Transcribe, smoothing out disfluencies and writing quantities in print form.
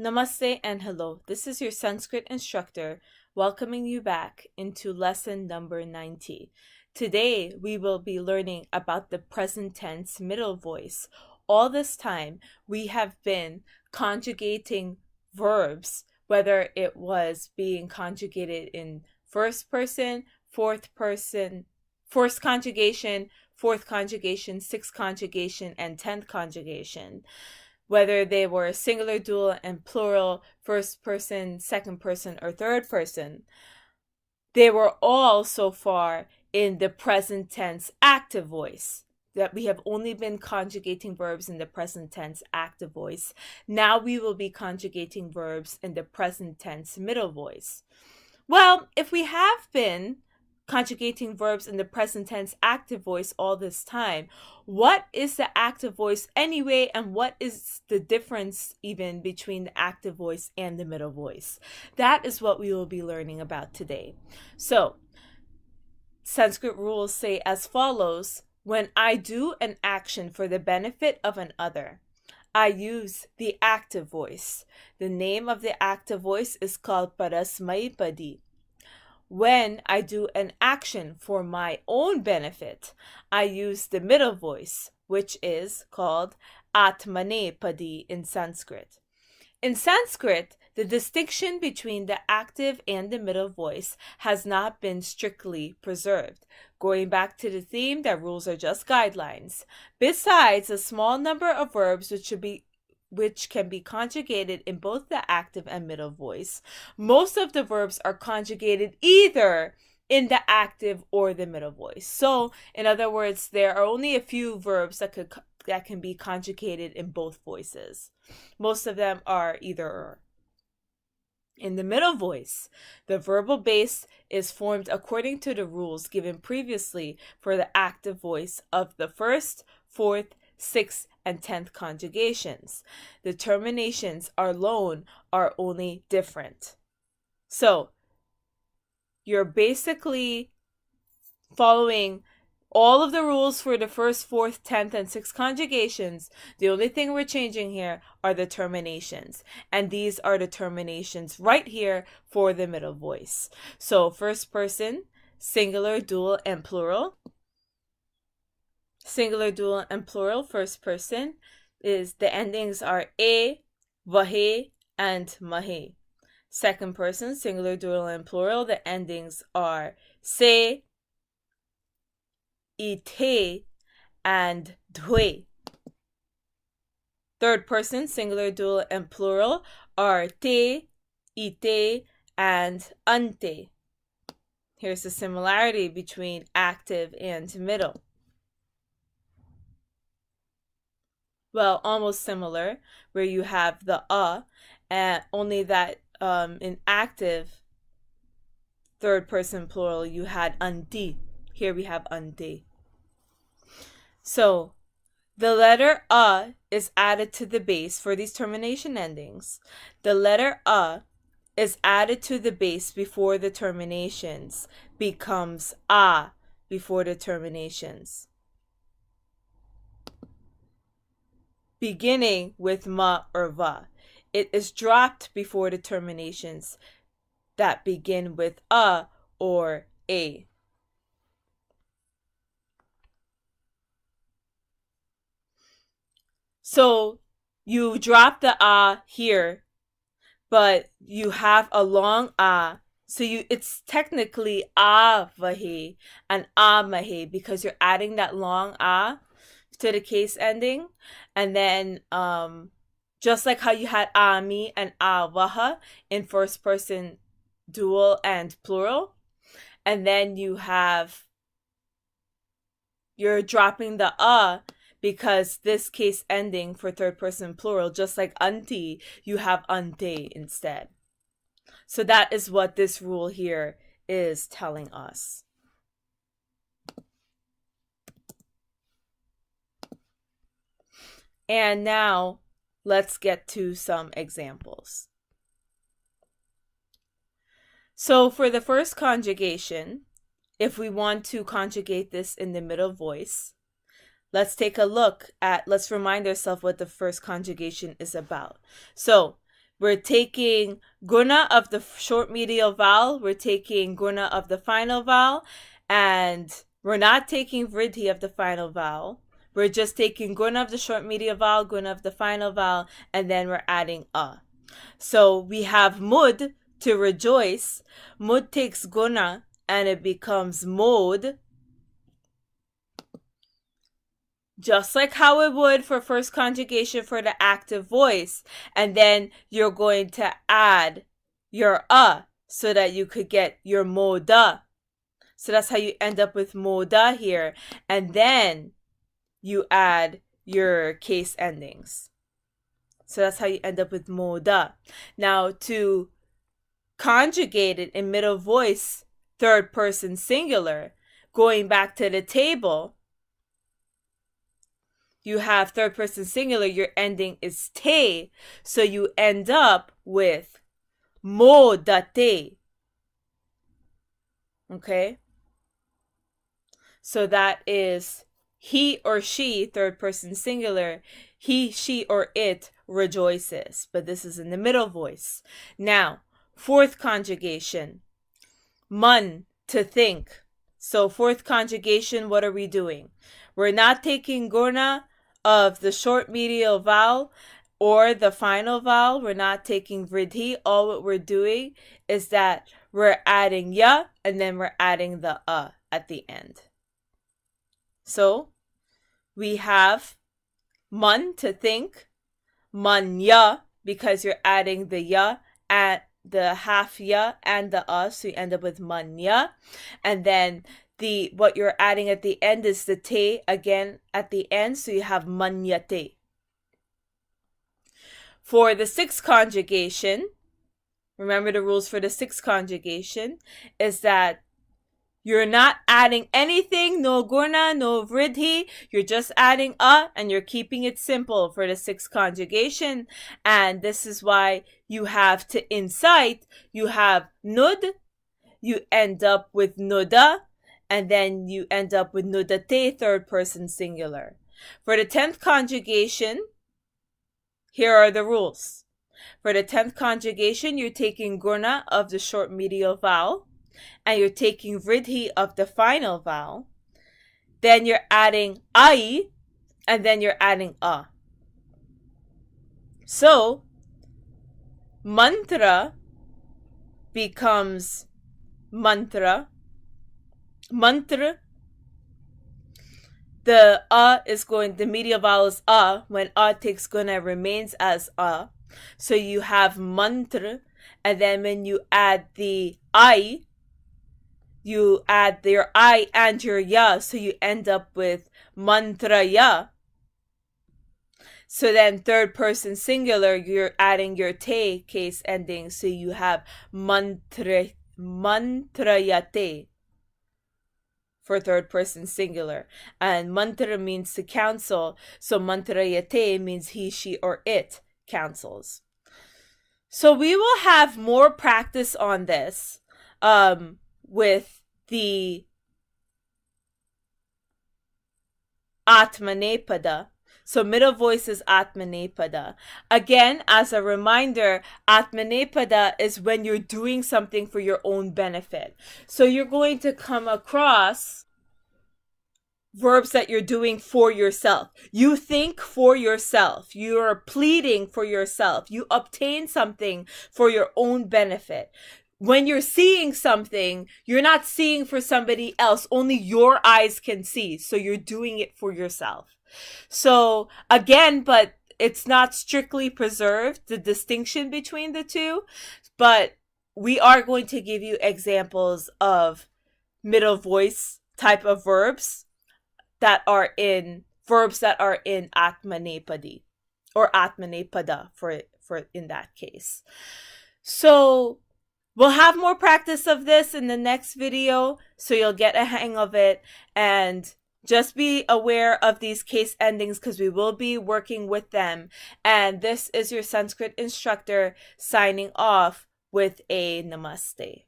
Namaste and hello. This is your Sanskrit instructor welcoming you back into lesson number 90. Today we will be learning about the present tense middle voice. All this time we have been conjugating verbs, whether it was being conjugated in first person, fourth person, first conjugation, fourth conjugation, sixth conjugation, and 10th conjugation. Whether they were singular, dual, and plural, first person, second person, or third person. They were all so far in the present tense active voice. That we have only been conjugating verbs in the present tense active voice. Now we will be conjugating verbs in the present tense middle voice. Well, if we have been conjugating verbs in the present tense active voice all this time, what is the active voice anyway, and what is the difference even between the active voice and the middle voice? That is what we will be learning about today. So, Sanskrit rules say as follows: when I do an action for the benefit of an other, I use the active voice. The name of the active voice is called Aatmanepadi. When I do an action for my own benefit, I use the middle voice, which is called Aatmanepadi in Sanskrit. In Sanskrit, the distinction between the active and the middle voice has not been strictly preserved. Going back to the theme that rules are just guidelines. Besides a small number of verbs which can be conjugated in both the active and middle voice, most of the verbs are conjugated either in the active or the middle voice. So, in other words, there are only a few verbs that can be conjugated in both voices. Most of them are either or. In the middle voice, the verbal base is formed according to the rules given previously for the active voice of the first, fourth, sixth, and 10th conjugations. The terminations are only different. So, you're basically following all of the rules for the first, fourth, 10th, and 6th conjugations. The only thing we're changing here are the terminations. And these are the terminations right here for the middle voice. So, first person, singular, dual, and plural. Singular, dual, and plural, first person, is the endings are e, vahe, and mahe. Second person, singular, dual, and plural, the endings are se, ite, and dwe. Third person, singular, dual, and plural, are te, ite, and ante. Here's the similarity between active and middle. Well, almost similar, where you have the and only that in active third person plural you had anti. Here we have ante. So the letter is added to the base for these termination endings. The letter is added to the base before the terminations, becomes a before the terminations. Beginning with ma or va. It is dropped before the terminations that begin with a or a. So you drop the a here, but you have a long a. So it's technically a vahe and a mahe because you're adding that long a to the case ending. And then just like how you had ami and avaha in first person dual and plural, and then you're dropping the because this case ending for third person plural, just like anti, you have ante instead. So that is what this rule here is telling us. And now, let's get to some examples. So for the first conjugation, if we want to conjugate this in the middle voice, let's take a look at, let's remind ourselves what the first conjugation is about. So we're taking guna of the short medial vowel, we're taking guna of the final vowel, and we're not taking vridhi of the final vowel. We're just taking guna of the short medial vowel, guna of the final vowel, and then we're adding a. So we have mud, to rejoice. Mud takes guna and it becomes mod, just like how it would for first conjugation for the active voice. And then you're going to add your so that you could get your moda. So that's how you end up with moda here. And then you add your case endings. So that's how you end up with moda. Now, to conjugate it in middle voice, third person singular, going back to the table, you have third person singular, your ending is te, so you end up with modate. Okay? So that is he or she, third person singular, he, she, or it rejoices. But this is in the middle voice. Now, fourth conjugation, mun, to think. So fourth conjugation, what are we doing? We're not taking guna of the short medial vowel or the final vowel. We're not taking vridhi. All what we're doing is that we're adding ya and then we're adding the at the end. So we have mun, to think, mun ya, because you're adding the ya at the half ya and the so you end up with man ya. And then what you're adding at the end is the te again at the end, so you have man ya te. For the sixth conjugation, remember the rules for the sixth conjugation is that you're not adding anything, no guna, no vridhi. You're just adding and you're keeping it simple for the sixth conjugation. And this is why you have to incite. You have nud, you end up with nuda, and then you end up with nudate, third person singular. For the 10th conjugation, here are the rules. For the 10th conjugation, you're taking guna of the short medial vowel, and you're taking vridhi of the final vowel. Then you're adding ai, and then you're adding a. So, mantra becomes mantra. Mantra. The the medial vowel is when takes guna, remains as a. So you have mantra, and then when you add the I, you add your I and your ya, so you end up with mantra ya. So then third person singular, you're adding your te case ending, so you have mantrayate for third person singular. And mantra means to counsel, so mantrayate means he, she, or it counsels. So we will have more practice on this with the Aatmanepadi. So middle voice is Aatmanepadi. Again, as a reminder, Aatmanepadi is when you're doing something for your own benefit. So you're going to come across verbs that you're doing for yourself. You think for yourself. You're pleading for yourself. You obtain something for your own benefit. When you're seeing something, you're not seeing for somebody else. Only your eyes can see. So you're doing it for yourself. So again, but it's not strictly preserved, the distinction between the two. But we are going to give you examples of middle voice type of verbs that are in Aatmanepadi or Aatmanepada for in that case. So we'll have more practice of this in the next video, so you'll get a hang of it. And just be aware of these case endings because we will be working with them. And this is your Sanskrit instructor signing off with a namaste.